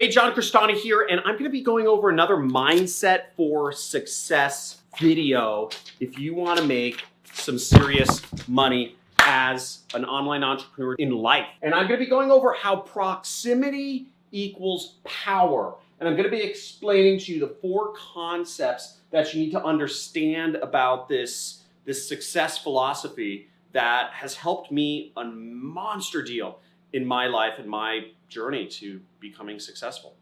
Hey, John Cristani here, and I'm going to be going over another Mindset for Success video if you want to make some serious money as an online entrepreneur in life. And I'm going to be going over how proximity equals power. And I'm going to be explaining to you the 4 concepts that you need to understand about this success philosophy that has helped me a monster deal in my life and my journey to becoming successful.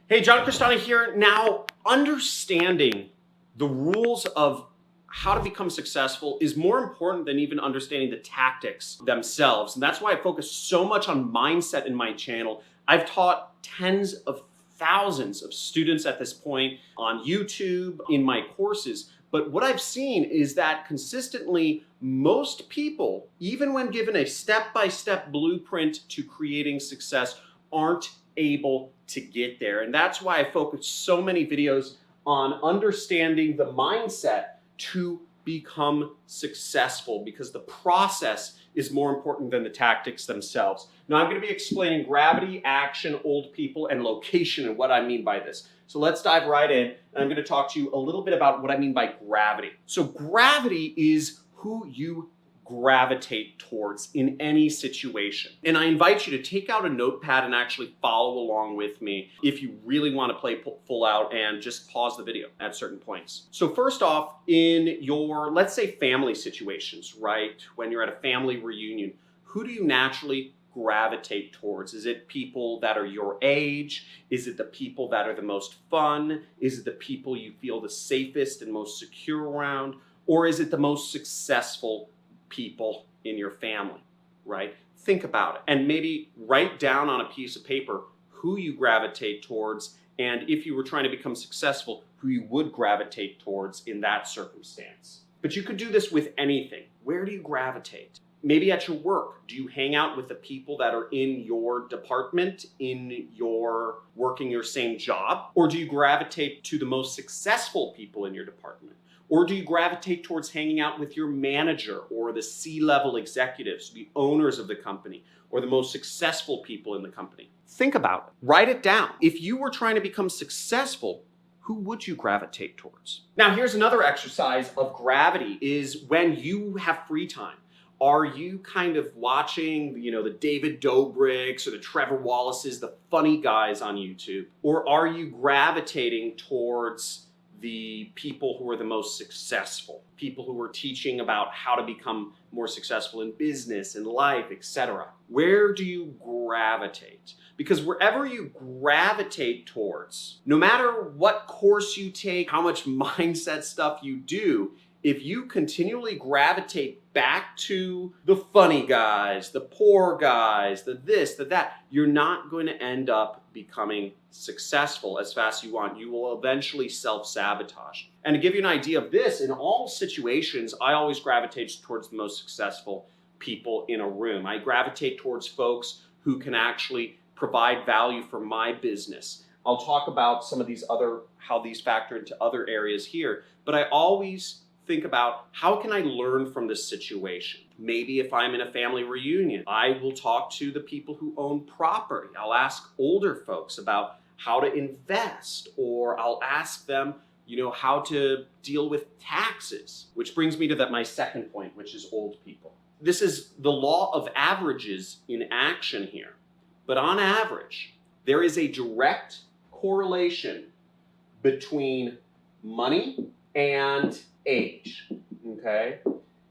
Hey, John Cristani here. Now, understanding the rules of how to become successful is more important than even understanding the tactics themselves. And that's why I focus so much on mindset in my channel. I've taught tens of thousands of students at this point on YouTube, in my courses. But what I've seen is that consistently, most people, even when given a step-by-step blueprint to creating success, aren't able to get there. And that's why I focus so many videos on understanding the mindset to become successful, because the process is more important than the tactics themselves. Now, I'm going to be explaining gravity, action, old people, and location and what I mean by this. So let's dive right in, and I'm going to talk to you a little bit about what I mean by gravity. So gravity is who you gravitate towards in any situation. And I invite you to take out a notepad and actually follow along with me if you really want to play full out, and just pause the video at certain points. So first off, in your, let's say, family situations, right? When you're at a family reunion, who do you naturally gravitate towards? Is it people that are your age? Is it the people that are the most fun? Is it the people you feel the safest and most secure around? Or is it the most successful people in your family, right? Think about it, and maybe write down on a piece of paper who you gravitate towards, and if you were trying to become successful, who you would gravitate towards in that circumstance. But you could do this with anything. Where do you gravitate? Maybe at your work, do you hang out with the people that are in your department, in your working your same job? Or do you gravitate to the most successful people in your department? Or do you gravitate towards hanging out with your manager or the C-level executives, the owners of the company, or the most successful people in the company? Think about it. Write it down. If you were trying to become successful, who would you gravitate towards? Now, here's another exercise of gravity, is when you have free time. Are you kind of watching, the David Dobrik's or the Trevor Wallace's, the funny guys on YouTube? Or are you gravitating towards the people who are the most successful, people who are teaching about how to become more successful in business, in life, etc.? Where do you gravitate? Because wherever you gravitate towards, no matter what course you take, how much mindset stuff you do, if you continually gravitate back to the funny guys, the poor guys, the this, the that, you're not going to end up becoming successful as fast as you want. You will eventually self-sabotage. And to give you an idea of this, in all situations, I always gravitate towards the most successful people in a room. I gravitate towards folks who can actually provide value for my business. I'll talk about some of these how these factor into other areas here, but I always think about, how can I learn from this situation? Maybe if I'm in a family reunion, I will talk to the people who own property. I'll ask older folks about how to invest, or I'll ask them, how to deal with taxes, which brings me to my second point, which is old people. This is the law of averages in action here. But on average, there is a direct correlation between money and age, okay?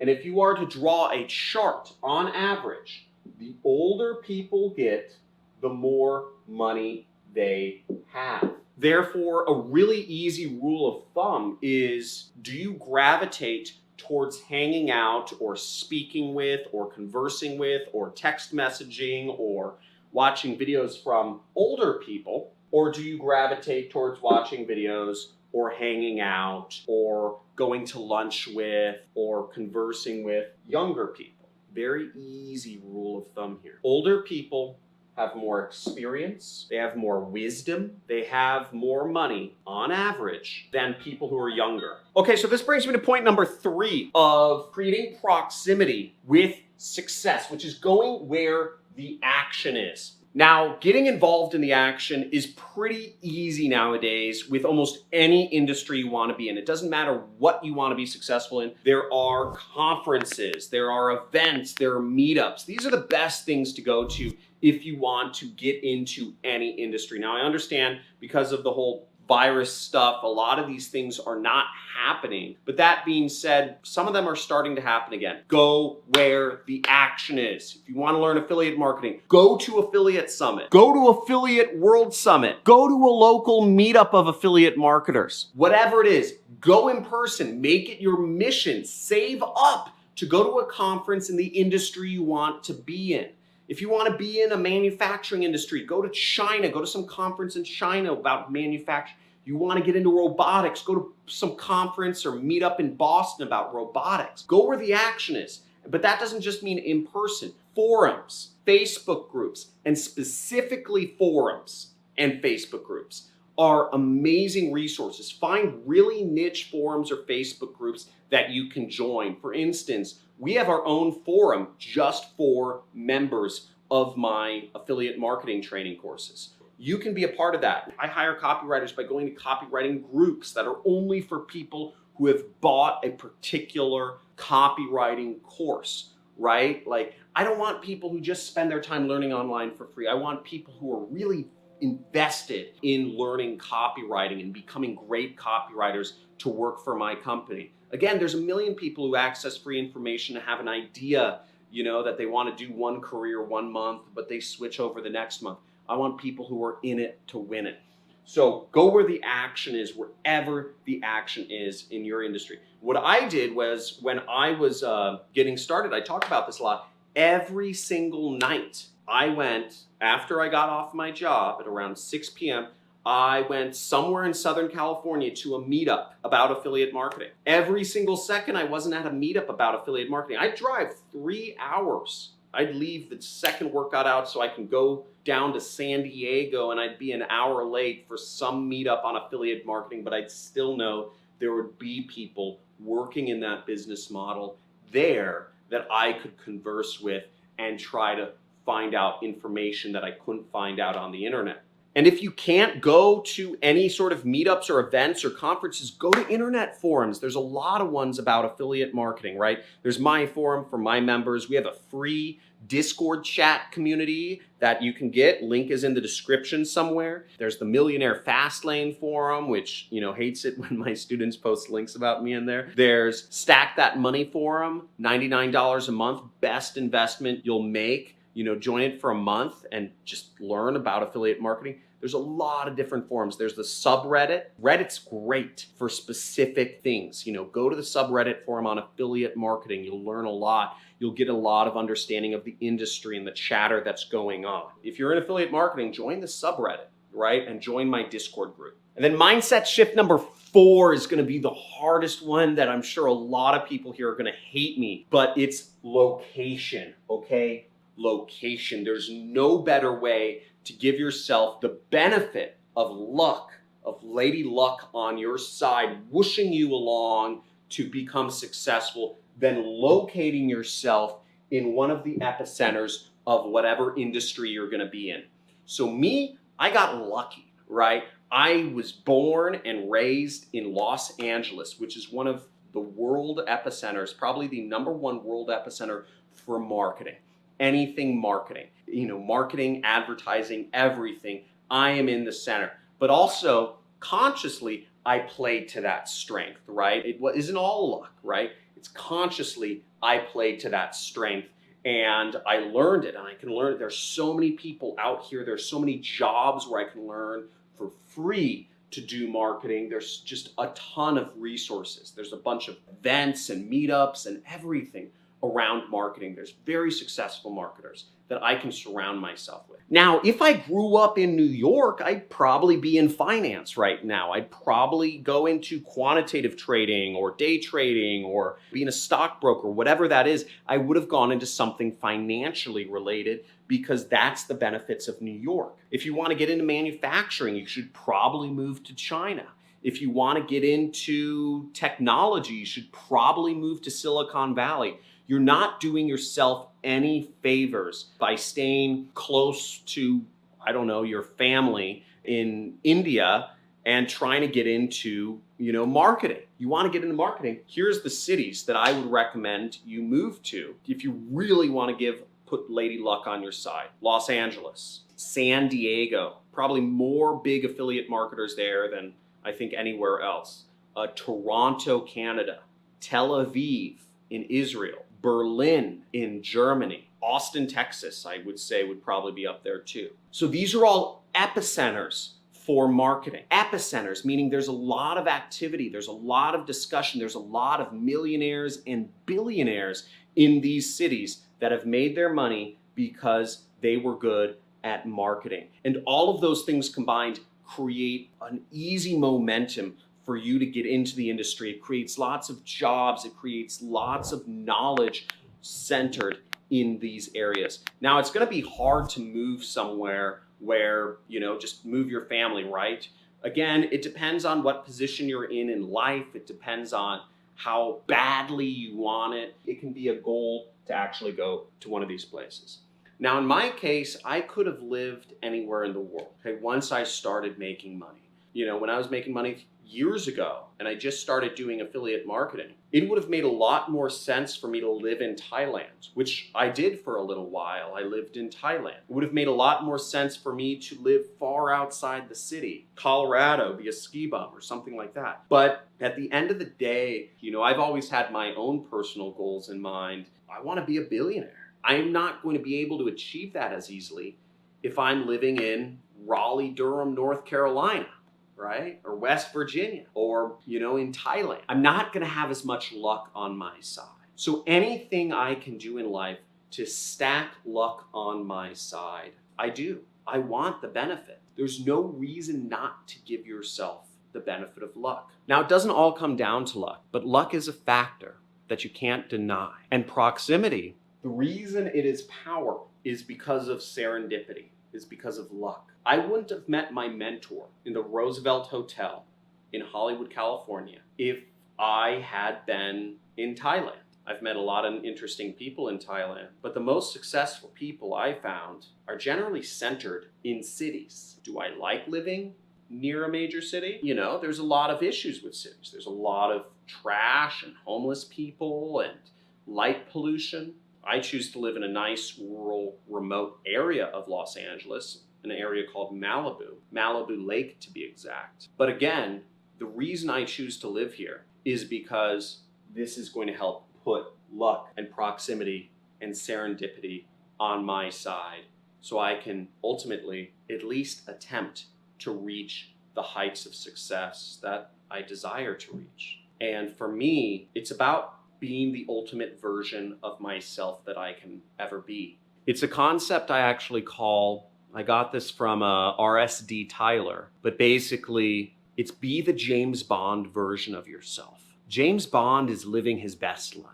And if you are to draw a chart, on average, the older people get, the more money they have. Therefore, a really easy rule of thumb is, do you gravitate towards hanging out or speaking with or conversing with or text messaging or watching videos from older people, or do you gravitate towards watching videos or hanging out or going to lunch with or conversing with younger people? Very easy rule of thumb here. Older people have more experience, they have more wisdom, they have more money on average than people who are younger. Okay, so this brings me to point number 3 of creating proximity with success, which is going where the action is. Now, getting involved in the action is pretty easy nowadays with almost any industry you want to be in. It doesn't matter what you want to be successful in. There are conferences, there are events, there are meetups. These are the best things to go to if you want to get into any industry. Now, I understand because of the whole virus stuff, a lot of these things are not happening. But that being said, some of them are starting to happen again. Go where the action is. If you want to learn affiliate marketing, go to Affiliate Summit. Go to Affiliate World Summit. Go to a local meetup of affiliate marketers. Whatever it is, go in person. Make it your mission. Save up to go to a conference in the industry you want to be in. If you want to be in a manufacturing industry, go to China, go to some conference in China about manufacturing. You want to get into robotics, go to some conference or meet up in Boston about robotics. Go where the action is. But that doesn't just mean in person. Forums, Facebook groups, and specifically forums and Facebook groups are amazing resources. Find really niche forums or Facebook groups that you can join. For instance, we have our own forum just for members of my affiliate marketing training courses. You can be a part of that. I hire copywriters by going to copywriting groups that are only for people who have bought a particular copywriting course, right? Like, I don't want people who just spend their time learning online for free. I want people who are really invested in learning copywriting and becoming great copywriters to work for my company. Again, there's a million people who access free information and have an idea, that they want to do one career 1 month, but they switch over the next month. I want people who are in it to win it. So go where the action is, wherever the action is in your industry. What I did was when I was getting started, I talked about this a lot. Every single night I went, after I got off my job at around 6 p.m., I went somewhere in Southern California to a meetup about affiliate marketing. Every single second I wasn't at a meetup about affiliate marketing. I'd drive 3 hours. I'd leave the second workout out so I can go down to San Diego, and I'd be an hour late for some meetup on affiliate marketing, but I'd still know there would be people working in that business model there that I could converse with and try to find out information that I couldn't find out on the internet. And if you can't go to any sort of meetups or events or conferences, go to internet forums. There's a lot of ones about affiliate marketing, right? There's my forum for my members. We have a free Discord chat community that you can get. Link is in the description somewhere. There's the Millionaire Fastlane forum, which, hates it when my students post links about me in there. There's Stack That Money forum, $99 a month, best investment you'll make. Join it for a month and just learn about affiliate marketing. There's a lot of different forums. There's the subreddit. Reddit's great for specific things. Go to the subreddit forum on affiliate marketing. You'll learn a lot. You'll get a lot of understanding of the industry and the chatter that's going on. If you're in affiliate marketing, join the subreddit, right? And join my Discord group. And then mindset shift number 4 is going to be the hardest one that I'm sure a lot of people here are going to hate me, but it's location, okay? Location. There's no better way to give yourself the benefit of luck, of lady luck on your side, whooshing you along to become successful than locating yourself in one of the epicenters of whatever industry you're going to be in. So me, I got lucky, right? I was born and raised in Los Angeles, which is one of the world epicenters, probably the #1 world epicenter for marketing. Anything marketing, marketing, advertising, everything. I am in the center, but also consciously, I played to that strength, right? It isn't all luck, right? It's consciously, I played to that strength and I learned it, and I can learn it. There's so many people out here. There's so many jobs where I can learn for free to do marketing. There's just a ton of resources. There's a bunch of events and meetups and everything around marketing. There's very successful marketers that I can surround myself with. Now, if I grew up in New York, I'd probably be in finance right now. I'd probably go into quantitative trading or day trading or being a stockbroker, whatever that is. I would have gone into something financially related because that's the benefits of New York. If you want to get into manufacturing, you should probably move to China. If you want to get into technology, you should probably move to Silicon Valley. You're not doing yourself any favors by staying close to, I don't know, your family in India and trying to get into, marketing. You want to get into marketing, here's the cities that I would recommend you move to if you really want to put Lady Luck on your side. Los Angeles, San Diego, probably more big affiliate marketers there than I think anywhere else. Toronto, Canada, Tel Aviv in Israel, Berlin in Germany, Austin, Texas, I would say would probably be up there too. So these are all epicenters for marketing. Epicenters, meaning there's a lot of activity, there's a lot of discussion, there's a lot of millionaires and billionaires in these cities that have made their money because they were good at marketing. And all of those things combined create an easy momentum for you to get into the industry. It creates lots of jobs. It creates lots of knowledge centered in these areas. Now, it's going to be hard to move somewhere where, just move your family, right? Again, it depends on what position you're in life. It depends on how badly you want it. It can be a goal to actually go to one of these places. Now, in my case, I could have lived anywhere in the world, okay, once I started making money. When I was making money years ago and I just started doing affiliate marketing, it would have made a lot more sense for me to live in Thailand, which I did for a little while. I lived in Thailand. It would have made a lot more sense for me to live far outside the city, Colorado, be a ski bum or something like that. But at the end of the day, I've always had my own personal goals in mind. I want to be a billionaire. I'm not going to be able to achieve that as easily if I'm living in Raleigh, Durham, North Carolina, right? Or West Virginia, or, in Thailand. I'm not going to have as much luck on my side. So anything I can do in life to stack luck on my side, I do. I want the benefit. There's no reason not to give yourself the benefit of luck. Now, it doesn't all come down to luck, but luck is a factor that you can't deny. And proximity, the reason it is power is because of serendipity, is because of luck. I wouldn't have met my mentor in the Roosevelt Hotel in Hollywood, California, if I had been in Thailand. I've met a lot of interesting people in Thailand, but the most successful people I found are generally centered in cities. Do I like living near a major city? There's a lot of issues with cities. There's a lot of trash and homeless people and light pollution. I choose to live in a nice rural, remote area of Los Angeles, an area called Malibu Lake to be exact. But again, the reason I choose to live here is because this is going to help put luck and proximity and serendipity on my side so I can ultimately at least attempt to reach the heights of success that I desire to reach. And for me, it's about being the ultimate version of myself that I can ever be. It's a concept I actually I got this from RSD Tyler, but basically it's be the James Bond version of yourself. James Bond is living his best life.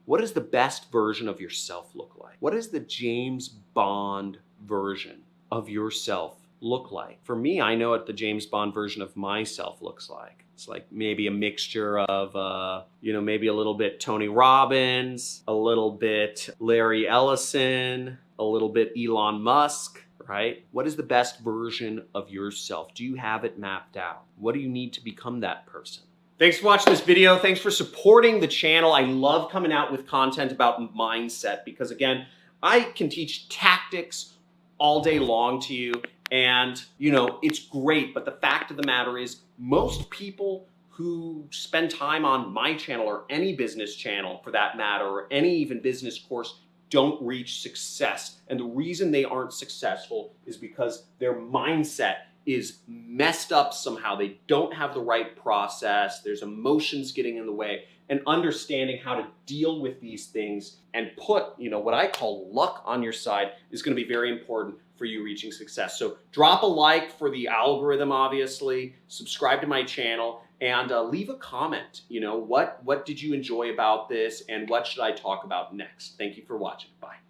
What does the best version of yourself look like? What does the James Bond version of yourself look like? For me, I know what the James Bond version of myself looks like. It's like maybe a mixture of, maybe a little bit Tony Robbins, a little bit Larry Ellison, a little bit Elon Musk, right? What is the best version of yourself? Do you have it mapped out? What do you need to become that person? Thanks for watching this video. Thanks for supporting the channel. I love coming out with content about mindset because, again, I can teach tactics all day long to you. And, it's great. But the fact of the matter is most people who spend time on my channel or any business channel for that matter, or any even business course, don't reach success. And the reason they aren't successful is because their mindset is messed up somehow. They don't have the right process. There's emotions getting in the way, and understanding how to deal with these things and put, what I call luck on your side is going to be very important for you reaching success. So drop a like for the algorithm, obviously, subscribe to my channel, and leave a comment. What did you enjoy about this, and what should I talk about next? Thank you for watching. Bye.